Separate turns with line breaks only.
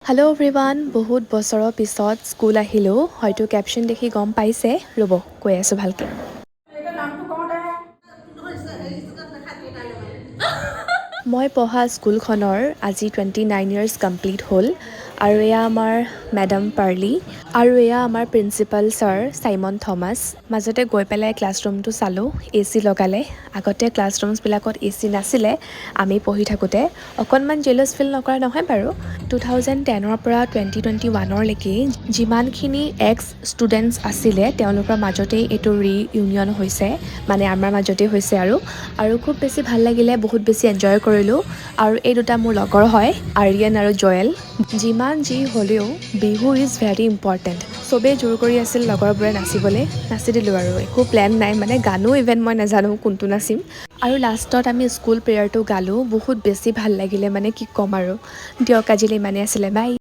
Hello' everyone, বহুত বছৰৰ পিছত স্কুল আহিলোঁ। হয়তো কেপশ্যন দেখি গম পাইছে। ৰ'ব, কৈ আছোঁ ভালকৈ। মই পঢ়া স্কুলখনৰ আজি 29 ইয়াৰ্ছ কমপ্লিট হ'ল। আৰু এয়া আমাৰ মেডাম পাৰ্লি আৰু এয়া আমাৰ প্ৰিন্সিপাল ছাৰ চাইমন থমাছ। মাজতে গৈ পেলাই ক্লাছৰুমটো চালোঁ, AC লগালে। আগতে ক্লাছৰুমছবিলাকত AC নাছিলে আমি পঢ়ি থাকোঁতে। অকণমান জেলাছ ফিল নকৰা নহয় বাৰু। 2010ৰ পৰা 2021লৈকে যিমানখিনি এক্স ষ্টুডেণ্টছ আছিলে তেওঁলোকৰ মাজতেই এইটো ৰিইউনিয়ন হৈছে, মানে আমাৰ মাজতেই হৈছে আৰু খুব বেছি ভাল লাগিলে, বহুত বেছি এনজয় কৰিলোঁ। আৰু এই দুটা মোৰ লগৰ হয়, আৰিয়ান আৰু জয়েল। যিমান যি হ'লেও বিহু ইজ ভেৰি ইম্পৰ্টেণ্ট। চবেই জোৰ কৰি আছিল লগৰবোৰে নাচিবলৈ, নাচি দিলোঁ আৰু একো প্লেন নাই, মানে গানো ইভেন মই নাজানো কোনটো নাচিম। আৰু লাষ্টত আমি স্কুল প্ৰেয়াৰটো গালোঁ, বহুত বেছি ভাল লাগিলে, মানে কি ক'ম আৰু। দিয়ক আজিলৈ ইমানেই আছিলে, বাই।